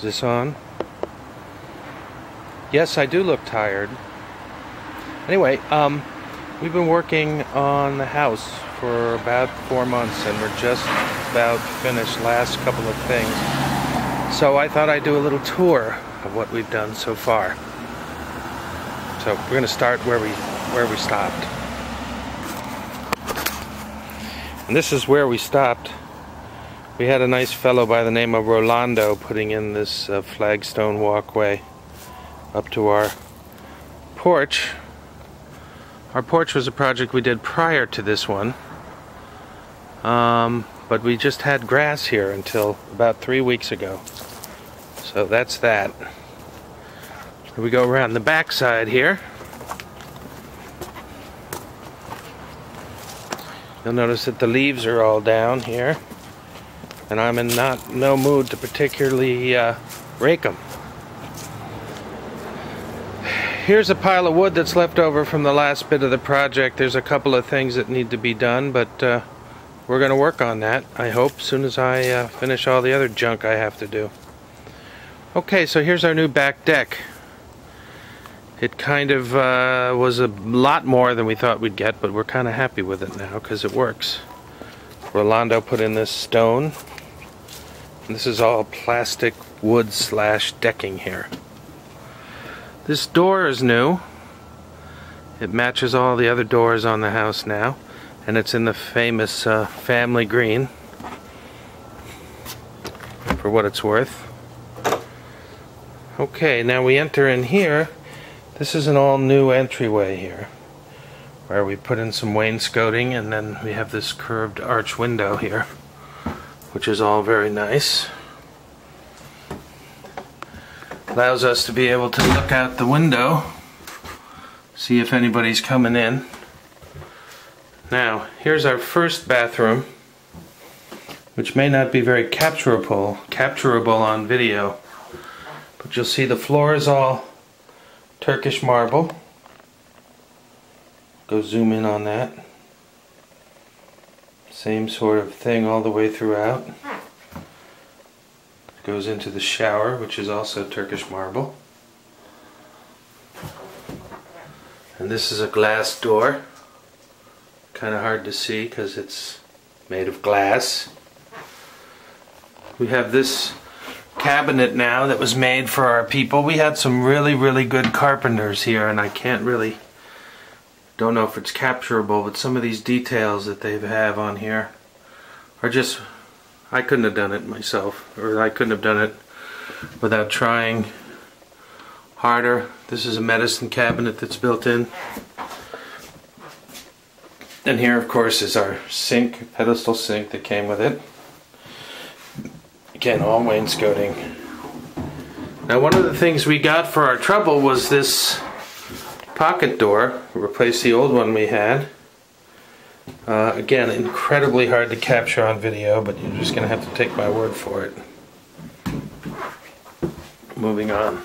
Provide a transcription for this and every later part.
Is this on? Yes, I do look tired. Anyway, we've been working on the house for about 4 months, and we're just about finished last couple of things. So I thought I'd do a little tour of what we've done so far. So we're going to start where we stopped. And this is where we stopped. We had a nice fellow by the name of Rolando putting in this flagstone walkway up to our porch. Our porch was a project we did prior to this one, but we just had grass here until about 3 weeks ago. So that's that. We go around the back side here. You'll notice that the leaves are all down here, and I'm in no mood to particularly rake them. Here's a pile of wood that's left over from the last bit of the project. There's a couple of things that need to be done, but we're going to work on that, I hope, as soon as I finish all the other junk I have to do. Okay, so here's our new back deck. It kind of was a lot more than we thought we'd get, but we're kind of happy with it now because it works. Rolando put in this stone. And this is all plastic wood / decking here. This door is new. It matches all the other doors on the house now, and it's in the famous family green, for what it's worth. Okay, now we enter in here. This is an all new entryway here, where we put in some wainscoting, and then we have this curved arch window here, which is all very nice. Allows us to be able to look out the window, see if anybody's coming in. Now, here's our first bathroom, which may not be very capturable on video, but you'll see the floor is all Turkish marble. Go zoom in on that. Same sort of thing all the way throughout. Goes into the shower, which is also Turkish marble. And this is a glass door. Kind of hard to see because it's made of glass. We have this cabinet now that was made for our people. We had some really good carpenters here, and I don't know if it's capturable, but some of these details that they have on here are just, I couldn't have done it myself, or I couldn't have done it without trying harder. This is a medicine cabinet that's built in. And here, of course, is our sink, pedestal sink that came with it. Again, all wainscoting. Now, one of the things we got for our trouble was this pocket door. We replaced the old one we had. Again, incredibly hard to capture on video, but you're just going to have to take my word for it. Moving on.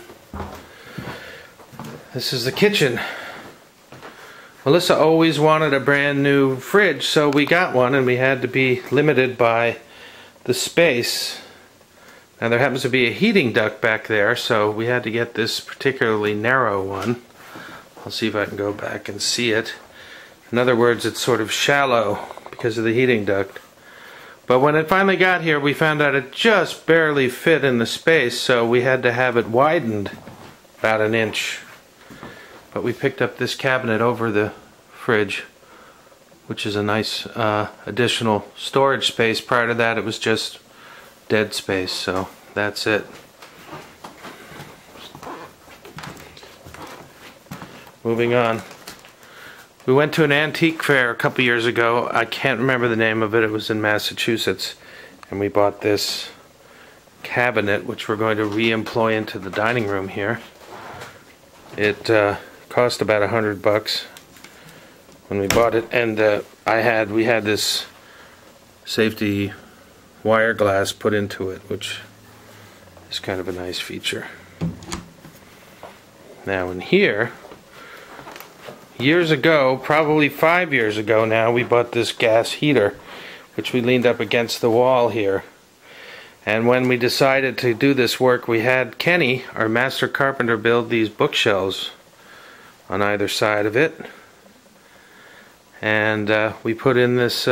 This is the kitchen. Melissa always wanted a brand new fridge, so we got one, and we had to be limited by the space. Now, there happens to be a heating duct back there, so we had to get this particularly narrow one. I'll see if I can go back and see it. In other words, it's sort of shallow because of the heating duct. But when it finally got here, we found out it just barely fit in the space, so we had to have it widened about 1 inch. But we picked up this cabinet over the fridge, which is a nice additional storage space. Prior to that, it was just dead space, so that's it. Moving on. We went to an antique fair a couple years ago. I can't remember the name of it. It was in Massachusetts. And we bought this cabinet, which we're going to re-employ into the dining room here. It cost about $100 when we bought it. And we had this safety wire glass put into it, which is kind of a nice feature. Now in here, years ago, probably 5 years ago now, we bought this gas heater, which we leaned up against the wall here. And when we decided to do this work, we had Kenny, our master carpenter, build these bookshelves on either side of it. And we put in this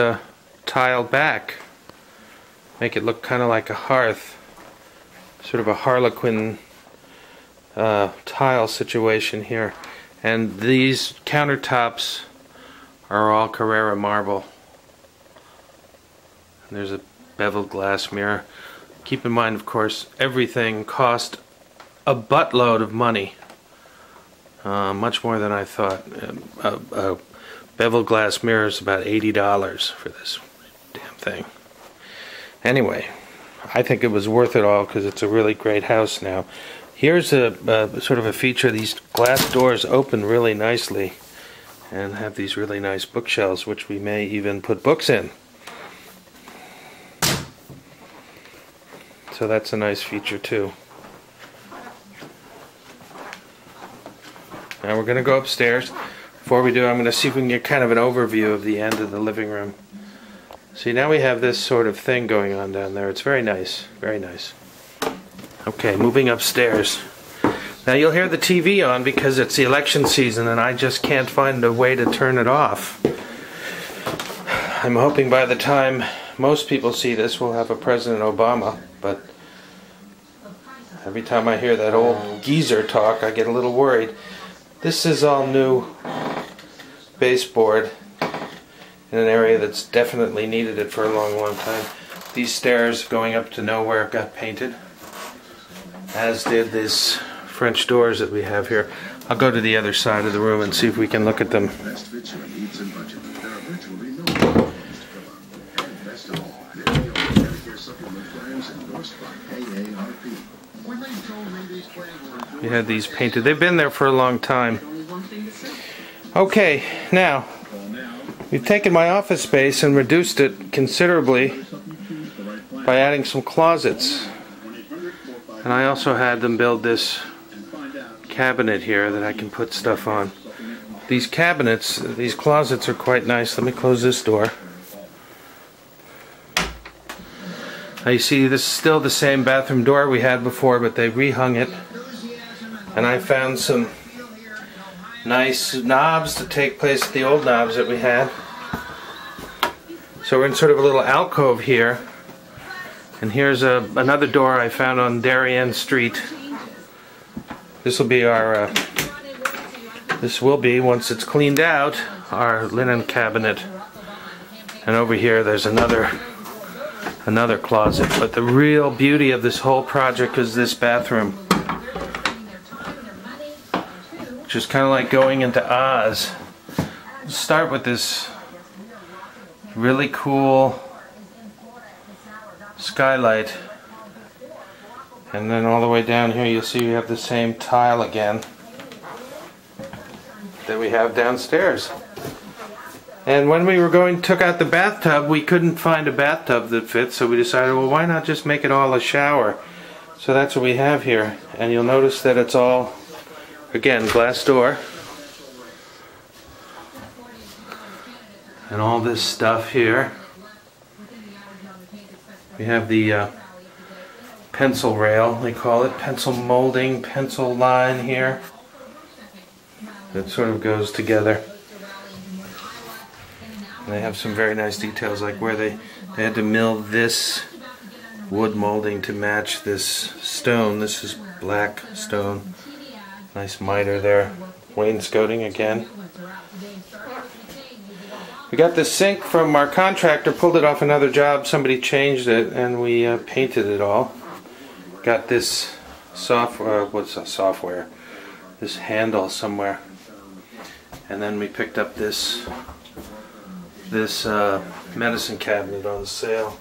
tile back, make it look kind of like a hearth, sort of a harlequin tile situation here. And these countertops are all Carrara marble. And there's a beveled glass mirror. Keep in mind, of course, everything cost a buttload of money, much more than I thought. A beveled glass mirror is about $80 for this damn thing. Anyway, I think it was worth it all because it's a really great house now. Here's a sort of a feature. These glass doors open really nicely and have these really nice bookshelves, which we may even put books in. So that's a nice feature too. Now we're going to go upstairs. Before we do, I'm going to see if we can get kind of an overview of the end of the living room. See, now we have this sort of thing going on down there. It's very nice, very nice. Okay, moving upstairs. Now you'll hear the TV on because it's the election season and I just can't find a way to turn it off. I'm hoping by the time most people see this we'll have a President Obama, but every time I hear that old geezer talk I get a little worried. This is all new baseboard in an area that's definitely needed it for a long, long time. These stairs going up to nowhere got painted, as did these French doors that we have here. I'll go to the other side of the room and see if we can look at them. We had these painted. They've been there for a long time. Okay, now we've taken my office space and reduced it considerably by adding some closets. And I also had them build this cabinet here that I can put stuff on. These cabinets, these closets are quite nice. Let me close this door. Now you see this is still the same bathroom door we had before, but they rehung it. And I found some nice knobs to take place at the old knobs that we had. So we're in sort of a little alcove here. And here's another door I found on Darien Street. This will be our, once it's cleaned out, our linen cabinet. And over here there's another closet. But the real beauty of this whole project is this bathroom. Which is kind of like going into Oz. Let's start with this really cool skylight, and then all the way down here you'll see we have the same tile again that we have downstairs. And when we were took out the bathtub, we couldn't find a bathtub that fits, so we decided, well, why not just make it all a shower? So that's what we have here, and you'll notice that it's all, again, glass door. And all this stuff here. We have the pencil rail, they call it, pencil molding, pencil line here. That sort of goes together. And they have some very nice details, like where they had to mill this wood molding to match this stone. This is black stone. Nice miter there. Wainscoting again. We got this sink from our contractor, pulled it off another job, somebody changed it, and we painted it all. Got this software, this handle somewhere. And then we picked up this medicine cabinet on sale.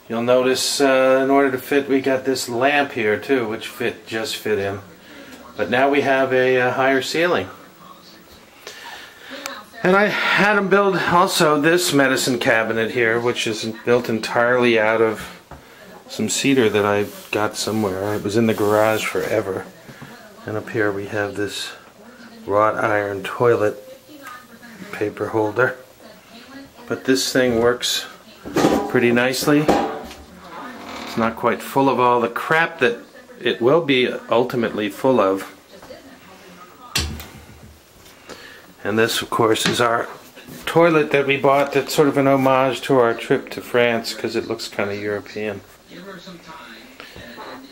You'll notice in order to fit, we got this lamp here too, which just fit in. But now we have a higher ceiling. And I had them build also this medicine cabinet here, which is built entirely out of some cedar that I got somewhere. It was in the garage forever. And up here we have this wrought iron toilet paper holder. But this thing works pretty nicely. It's not quite full of all the crap that it will be ultimately full of. And this, of course, is our toilet that we bought that's sort of an homage to our trip to France because it looks kind of European.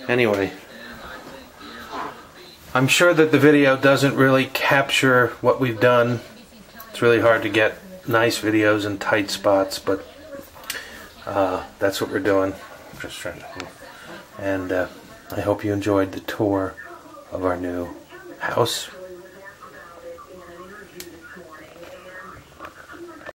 Anyway, I'm sure that the video doesn't really capture what we've done. It's really hard to get nice videos in tight spots, but that's what we're doing. Just trying to, and I hope you enjoyed the tour of our new house.